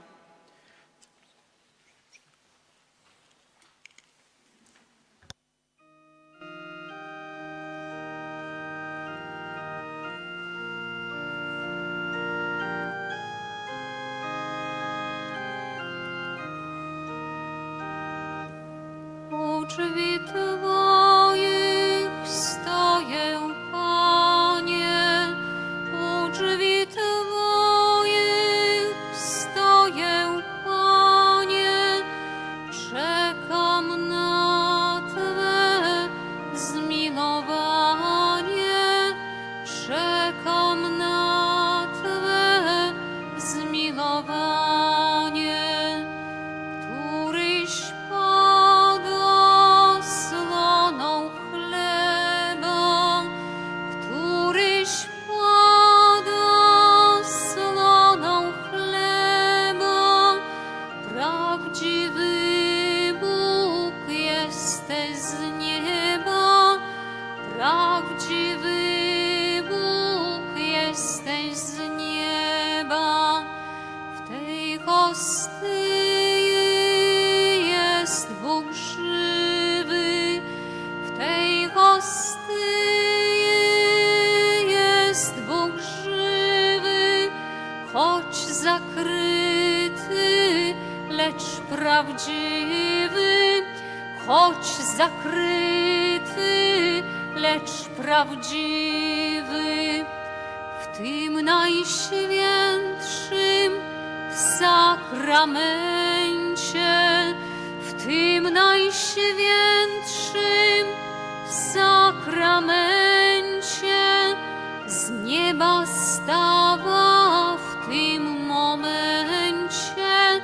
У drzwi Twoich stoję, Panie, u drzwi Twoich stoję, Panie, czekam na Twe zmiłowanie, czekam na Twe zmiłowanie, któryś słoną chleba, któryś pada słoną chleba. Prawdziwy Bóg jesteś z nieba, prawdziwy Bóg jesteś z nieba. W tej hostyi jest Bóg żywy, w tej hostyi jest Bóg żywy, choć zakryty, lecz prawdziwy, choć zakryty, lecz prawdziwy. W tym najświętszym sakramencie, w tym najświętszym sakramencie z nieba stała w tym momencie,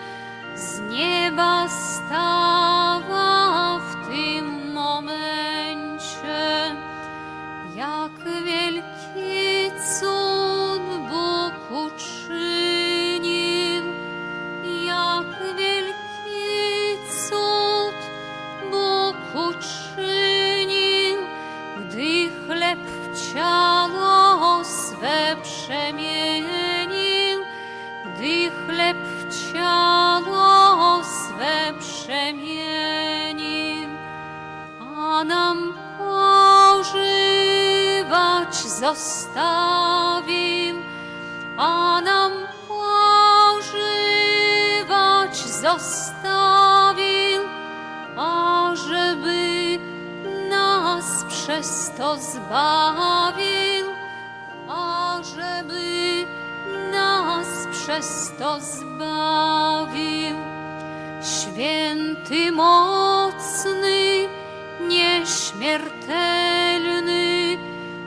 z nieba stała w tym momencie. Jak wielki cud Bóg uczynił, jak wielki cud zostawił, a nam pożywać zostawił, ażeby nas przez to zbawił, ażeby nas przez to zbawił. Święty, mocny, nieśmiertelny,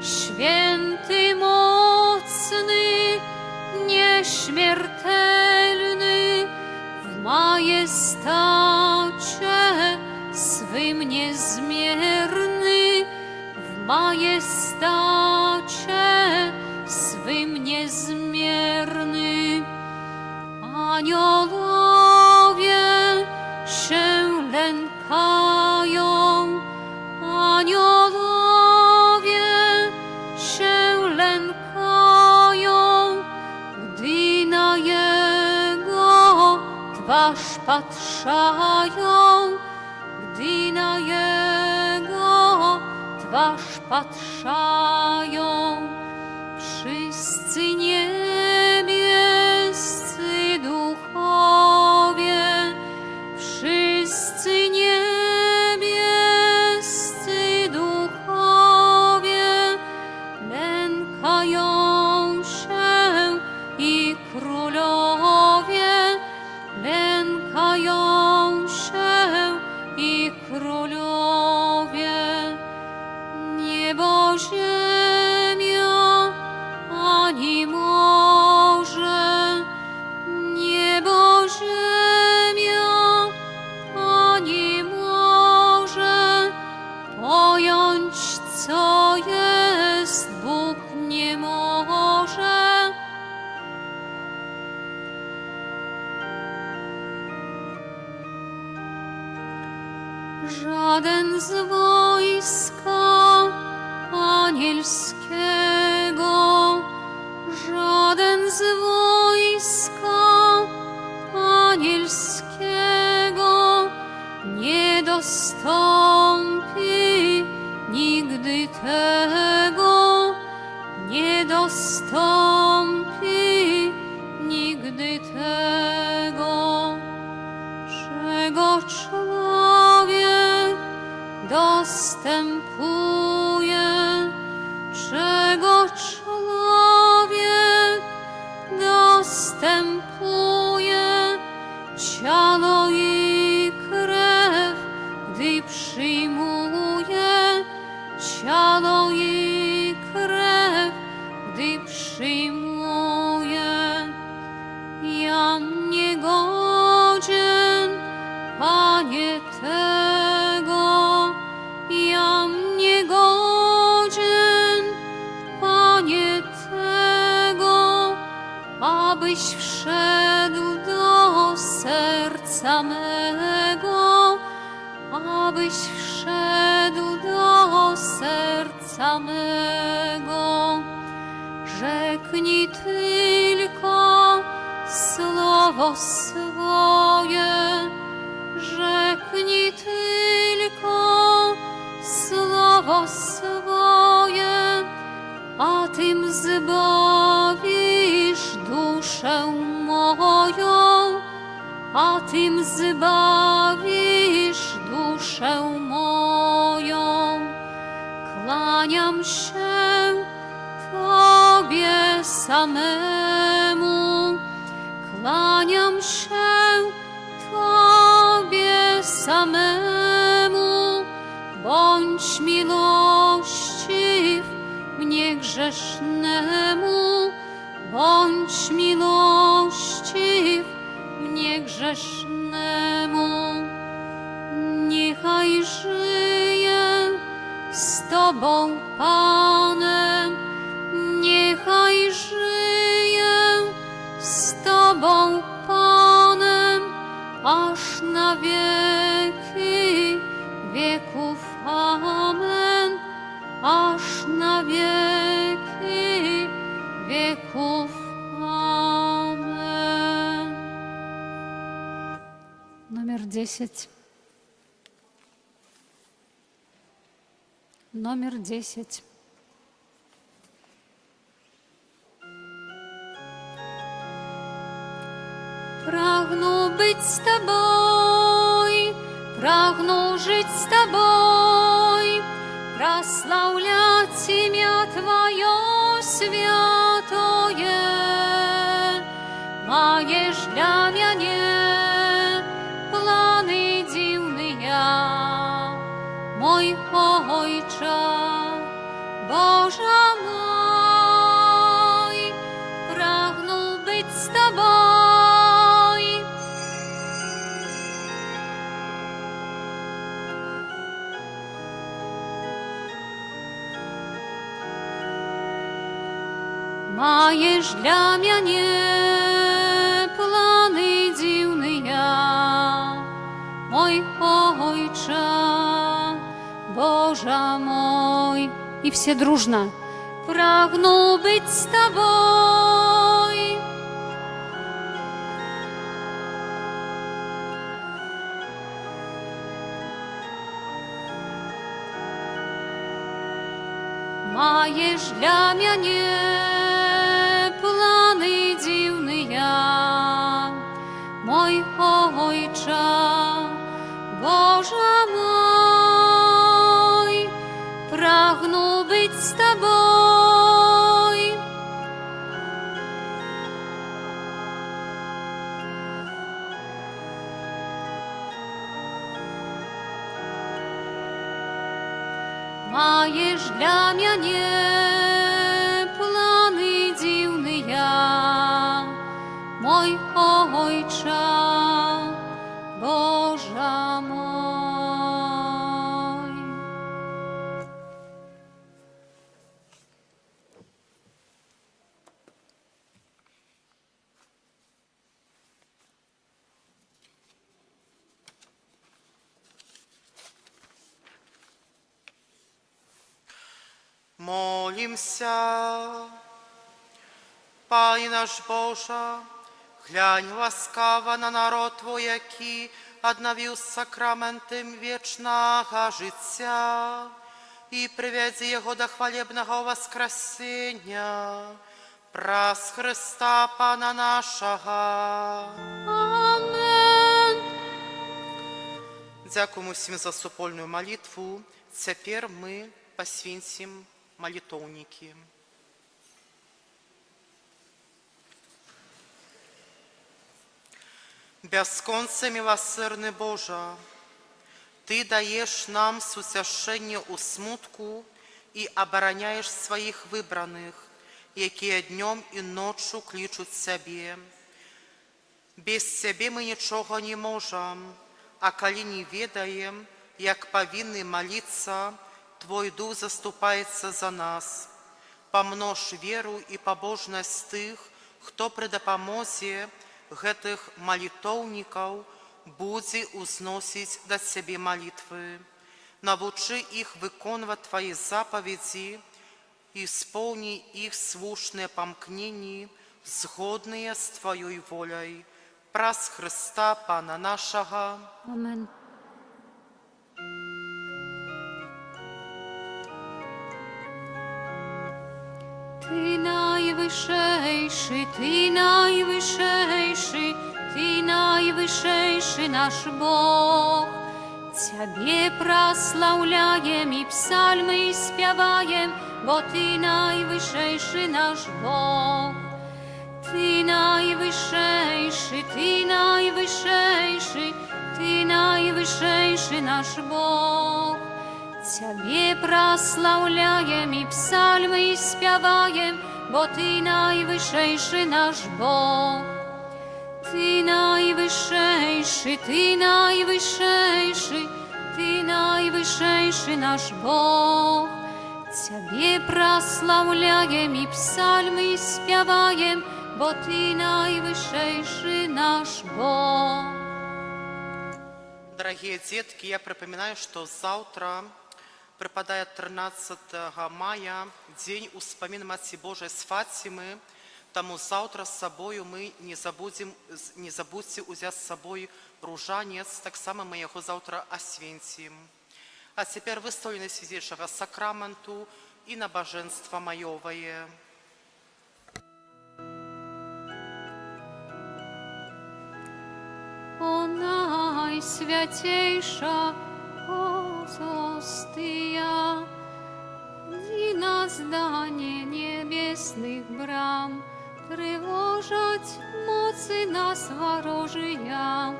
święty, mocny, nieśmiertelny, w majestacie swym niezmierny, w majestacie swym niezmierny. Aniołowie się lękają, aniołowie się lękają, gdy na Jego twarz patrzają, gdy na Jego twarz patrzają. Wszyscy niebiescy duchowie, wszyscy niebiescy duchowie, lękają się i królowie, lękają się i królowie. Niebo, ziemia, ani morze, niebo, ziemia, ani morze, pojąć, co jest, Bóg nie może. Żaden z wojska anielskiego, żaden z wojska anielskiego nie dostąpi nigdy tego, nie dostąpi nigdy tego, czego człowiek dostępuje, czego człowiek dostępuje, ciało i krew, gdy przyjmuje, ciało i krew, gdy przyjmuje. Jam niegodzien, Panie, tego, jam niegodzien, Panie, tego, abyś wszedł do serca mego, abyś wszedł do serca mego. Rzeknij tylko słowo swoje, rzeknij tylko słowo swoje, a tym zbawisz duszę moją, a tym zbawisz duszę moją. Kłaniam się Tobie samemu, kłaniam się Tobie samemu, bądź miłościw mnie grzesznemu, bądź miłościw mnie grzesznemu. Niechaj żyję z Tobą, Panem, niechaj żyję z Tobą, Panem, aż na wieki wieków. Amen. Aż na wieki wieków. Amen. Numer 10. Numer 10. Прагну быть с тобой, прагну жить с тобой, прославлять имя Твое святое. Маєш для мяне планы дивные, мой Ойче, Боже мой, прагну быть с тобой. Маєш для мяне планы дивные, мой Ойче, Боже мой. И все дружно. Прагну быть с тобой. Маєш для мяне планы дивные, мой Ойче, Боже мой, прагну быть с тобой. Маєш для мяне планы дивные, мой Ойче, Боже мой.
Молимся. Пане наш Боже, глянь ласкаво на народ Твой, який одновив сакраментом вічного життя і приведи його до хвалебного воскресення. Праз Христа Пана нашого.
Амен.
Дякуємо всім за супольну молитву. Тепер ми посвятим молитовники. Бесконце милосердный Боже, Ты даешь нам с утешение у смутку и обороняешь своих выбранных, якие днем и ночью кличут Тебе. Без Тебе мы ничего не можем, а коли не ведаем, як повинны молиться, Твой Дух заступается за нас. Помножь веру и побожность тых, кто при допомозе гэтых молитовников будет узносить до Тебе молитвы. Научи их выконывать Твои заповеди, исполни их слушные помкнения, сгодные с Твоей волей. Праз Христа Пана нашего.
Амен. Ty najwyższejszy, Ty najwyższejszy, Ty najwyższejszy nasz Бог. Ciebie прославляем и псальмы испеваем, bo Ty najwyższejszy nasz Бог. Ty najwyższejszy, Ty najwyższejszy, Ty najwyższejszy nasz Бог. Ciebie прославляем и псальмы испеваем, bo Ty najwyższejszy nasz Бог. Ty najwyższejszy, Ty najwyższejszy, Ty najwyższejszy nasz Бог. Ciebie прославляем и псальмы испеваем, bo Ty najwyższejszy nasz Бог.
Дорогие детки, я припоминаю, что завтра припадает 13 мая, день успомин Матери Божией с Фатимы. Тому завтра с собой мы не забудьте взять с собой ружанец, так само мы его завтра освятим. А теперь выставлены святейшего сакраменту и набоженство маевое.
Najswiatejsza Hostia, i na zdanie niebiesnych bram, trwożać mocy nas warożyja,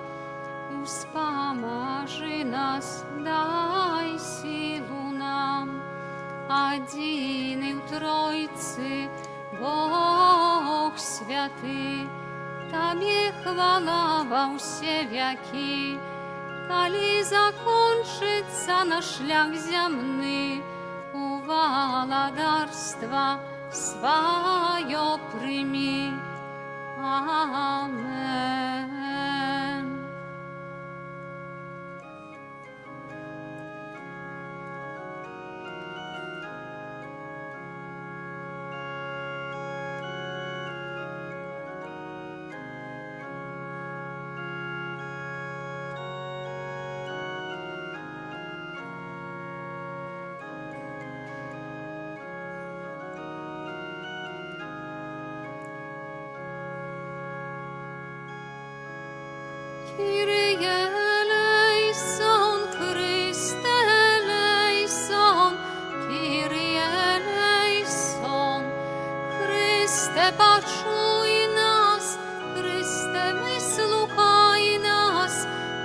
uspamarzy nas, daj silu nam, Одины в Тройцы, Бог святый, Табе хвала во все веки, коли закончится наш шлях земный, у володарства свое прими. Амен. Kyrie eleison, Christe eleison, Kyrie eleison. Chryste, почуй нас, Chryste, выслухай нас,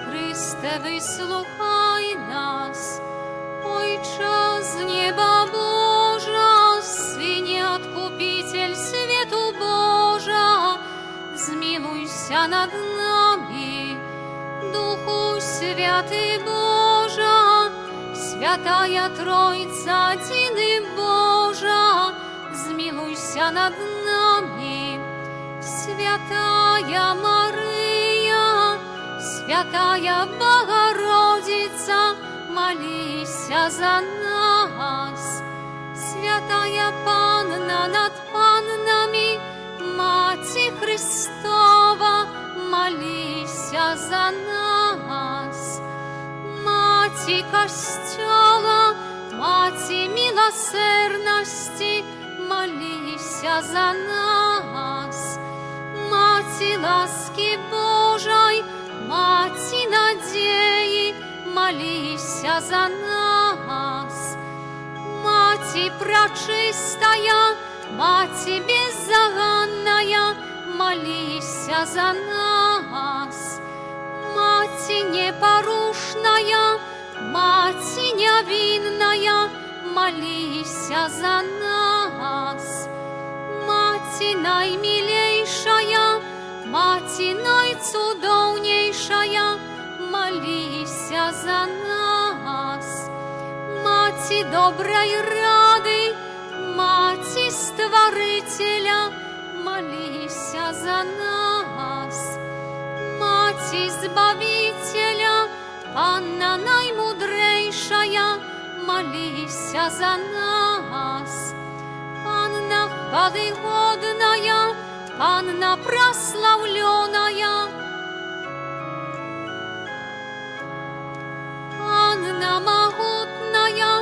Chryste, выслухай нас. Ojcze z nieba Boża, Synie Odkupiciel światu Boża, zmiłuj się nad nami. Duchu Święty Boża, Świętая Trójca, Jedyny Boża, zmiłuj się nad nami. Świętая Maryja, Świętая Bogorodica, молися за нас. Świętая Panna nad pannami, Macie Chrystowa, молися за нас. Macie Kościoła, Macie miłosierności, молися за нас. Macie łaski Bożej, Macie nadziei, молися за нас. Macie пречистая, Macie беззаганная, молися за нас. Macie непорушная, Macie невинная, молися за нас. Macie najmilejsza, Macie najcudowniejsza, молися за нас. Macie dobrej rady, Macie Stworzyciela, молися за нас. Macie Zbawiciela, Panna najmądrzejsza, молися за нас. Panna chwałygodna, Panna прославленная, Panna могутная,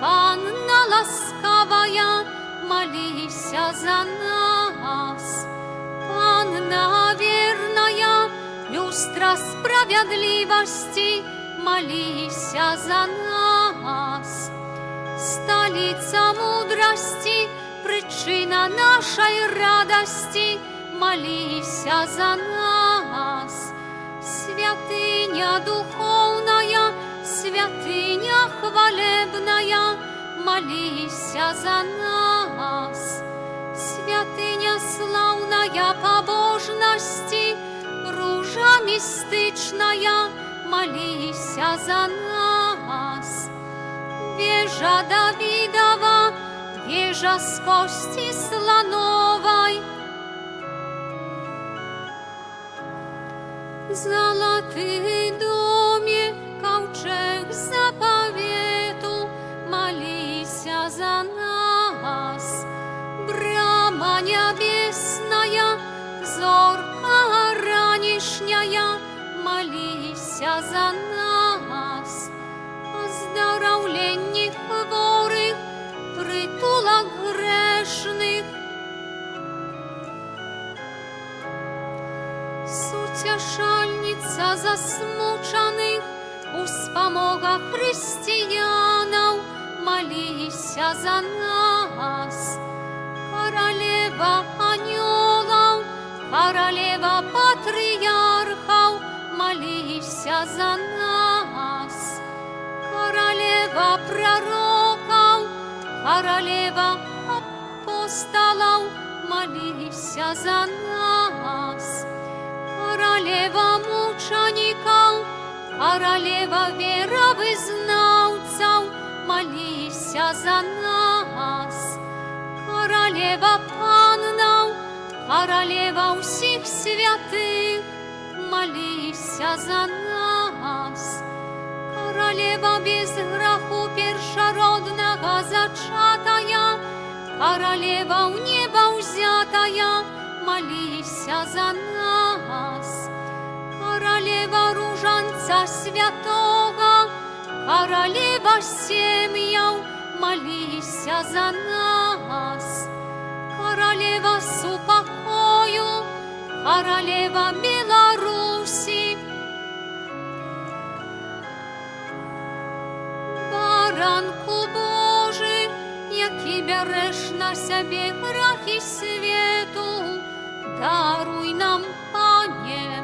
Panna ласкавая, молися за нас. Panna верная, люстра справедливости, молися за нас. Столица мудрости, причина нашей радости, молися за нас. Святыня духовная, святыня хвалебная, молися за нас. Святыня славная побожности, ружа мистичная, молися за нас. Wieża Dawidowa, wieża z kości slanowej, złoty domie, ковчег заповету, молися за нас. Брама небесная, зорка ранішняя, молися за нас. Оздоровление хворых, притулок грешных, с утешальницей за засмучаних у спамогах християнов, молися за нас. Королева анgelов, королева патриархов, молися за нас. Королева пророков, королева апостолов, молися за нас. Королева мучеников, королева веровызнавцев, молися за нас. Королева паннов, королева всіх святих, молися за нас. Королева без граху першородного зачатая, королева в небо взятая, молися за нас. Королева ружанца святого, королева семьев, молися за нас. Королева супокою, королева Беларуси, Баранку Божий, який береш на себе грахи свету, даруй нам, Пане.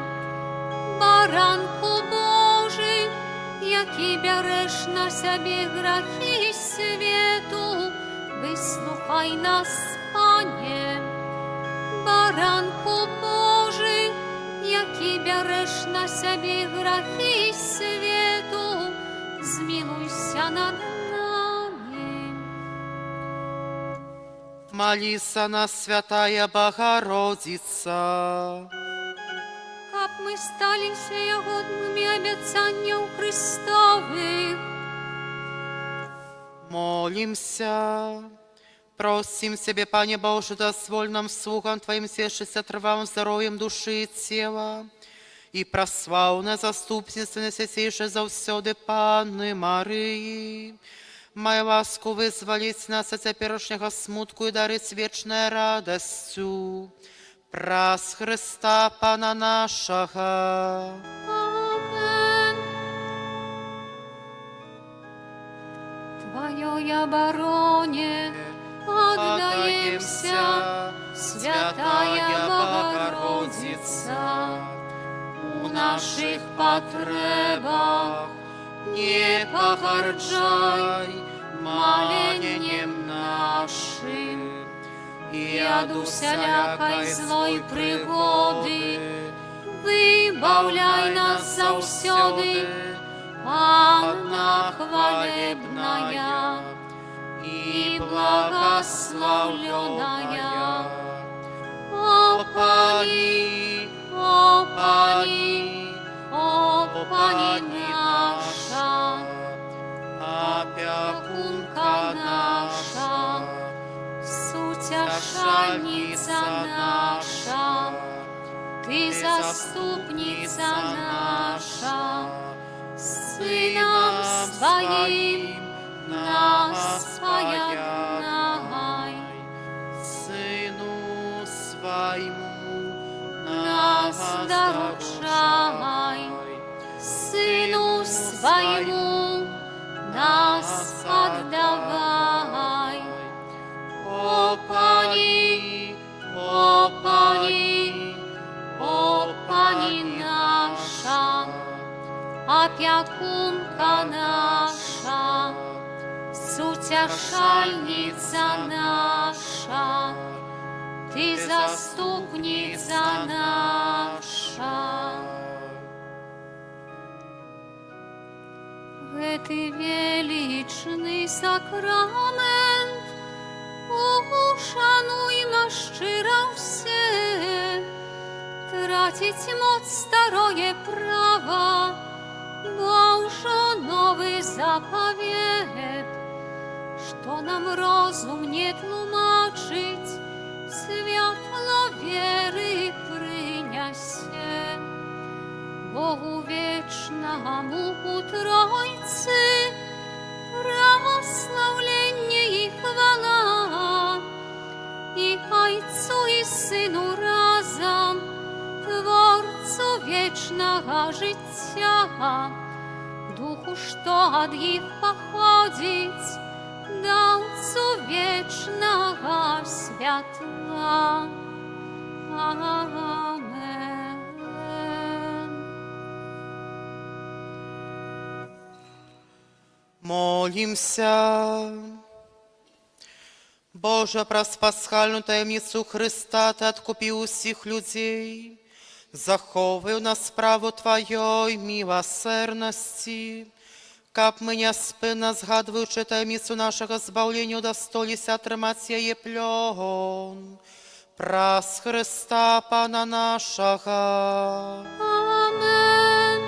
Баранку Божий, який береш на себе грахи свету, вислухай нас, Пане. Баранку Божий, який береш на себе грахи свету, змилуйся над нами.
Молись за нас, Святая Богородица.
Каб мы стали годными обетцанняў Христовых.
Молимся. Просим Себе, Пане Боже, дозволь нам слугам Твоим тешиться трвалым здоровьем души и тела, и прославне заступництво святейшей завсёды Панны Марии, май ласку вызволить нас от теперешнего смутку и дарить вечной радостью. Праз Христа Пана нашего.
Амен. Твоей обороне отдаемся, Святая Богородица. У наших потребах не погарджай моленьем нашим, и от усялякой злой пригоды выбавляй нас завсёды, Панна хвалебная и благословленная. О Пани, о Пани, о Пани наша, опекунка наша, сутешальница наша, Ты заступница наша, Сыном Своим нас поягнай.
Сыну Своему
Нас доручай, Сыну Своему нас отдавай. О Пани, о Пани, о Пани наша, опекунка наша, сутешальница наша, Ты заступница наша. Гэты величный сакрамент ушануйма шчыра ўсе, траціць моц старое право, бо ўжо новый заповед, што нам розум не тлумачыць, святло веры прынясе. Богу вечному у Тройцы прославление и хвала, и Отцу и Сыну разом, Творцу вечному вечного життя, Духу, что от их походить, до Отцу вечного святла. Amen.
Молимся. Боже, праз пасхальну таємницю Христа Ти откупив усіх людей, заховуй нас справу Твоєї милосердності, каб ми неспинно згадуючи таємницю нашого збавлення, удостоїлися отримати її пльон. Праз Христа Пана нашого.
Amen.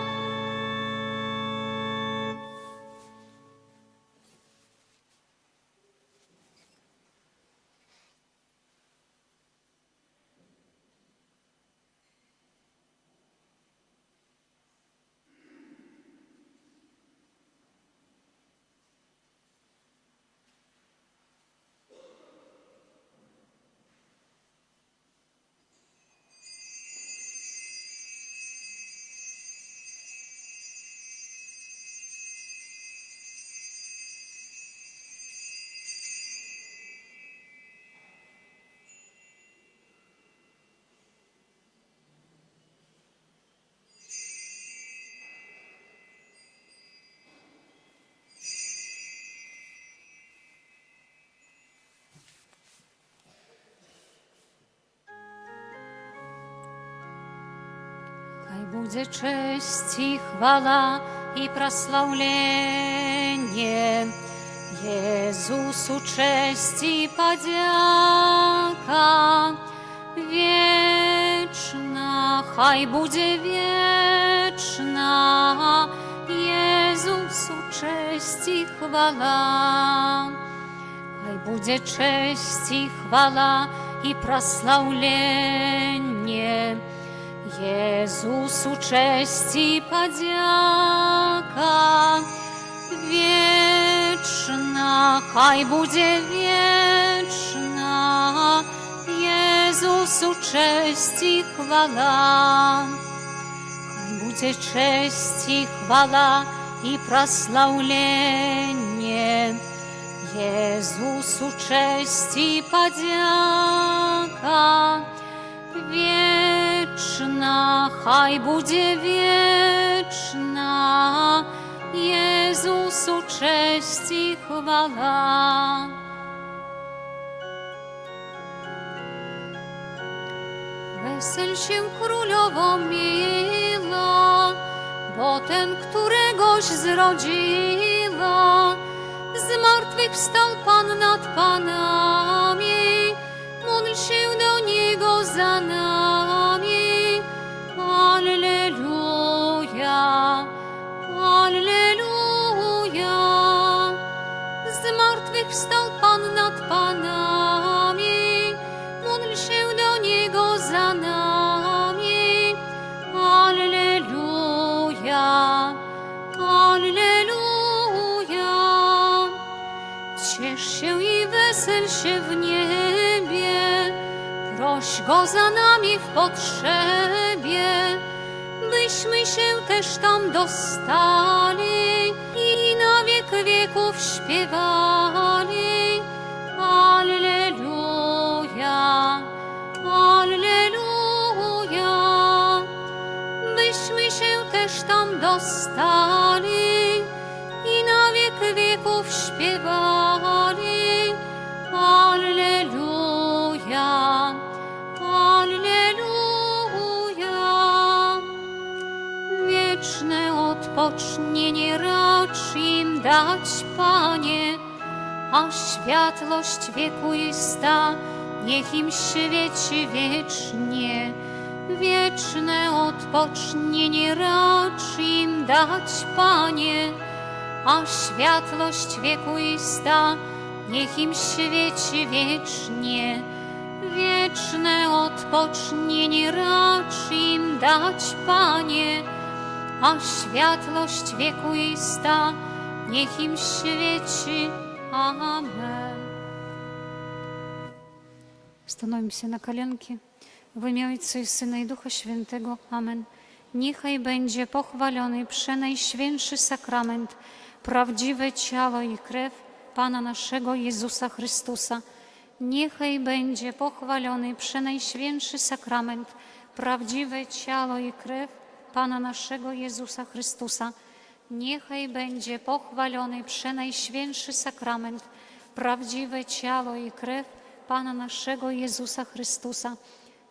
Хай буде честь и хвала и прославление Иисусу, честь и подяка вечно. Хай буде вечно Иисусу честь и хвала. Хай буде честь и хвала и прославление Иисусу, честь и подяка вечно. Хай буде вечно Иисусу честь и хвала. Хай буде честь и хвала и прославление Иисусу, честь и подяка вечно. Хай буде вечно Иисусу честь и хвала. Wesel się królowo mila, bo ten, któregoś zrodziła, z martwych wstał Pan nad panami, módl się do Niego za nami. Alleluja, alleluja. Z martwych wstał Pan nad panami, módl się do Niego za nami. Alleluja, alleluja. Ciesz się i wesel się w niebie, proś Go za nami w potrzebie, byśmy się też tam dostali i na wiek wieków śpiewali. Alleluja, alleluja. Byśmy się też tam dostali i na wiek wieków śpiewali. Alleluja, alleluja. Wieczne odpocznienie racz im dać, Panie, a światłość wiekuista niech im świeci wiecznie. Wieczne odpocznienie racz im dać, Panie, a światłość wiekuista niech im świeci wiecznie. Wieczne odpocznienie racz im dać, Panie, a światłość wiekuista niech im świeci. Amen. Становимся на коленки. В имя Отца и Сына и Духа Святого. Amen. niechaj będzie pochwalony przenajświętszy sakrament, prawdziwe ciało i krew Pana naszego Jezusa Chrystusa. Niechaj będzie pochwalony przenajświętszy sakrament, prawdziwe ciało i krew Pana naszego Jezusa Chrystusa. Niechaj będzie pochwalony przenajświętszy sakrament, prawdziwe ciało i krew Pana naszego Jezusa Chrystusa,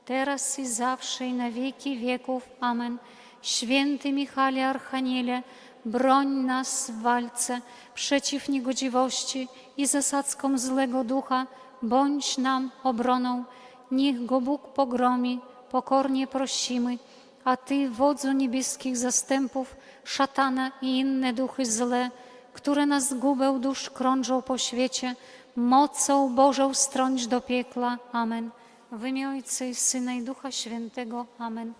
teraz i zawsze i na wieki wieków. Amen. Święty Michale Archaniele, broń nas w walce przeciw niegodziwości i zasadzkom złego ducha, bądź nam obroną. Niech go Bóg pogromi, pokornie prosimy. A Ty, wodzu niebieskich zastępów, szatana i inne duchy złe, które na zgubę dusz krążą po świecie, mocą Bożą strąć do piekla. Amen. W imię Ojca i Syna i Ducha Świętego. Amen.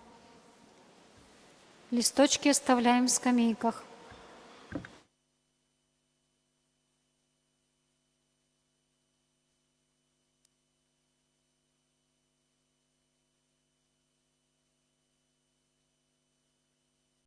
Листочки оставляем в скамейках.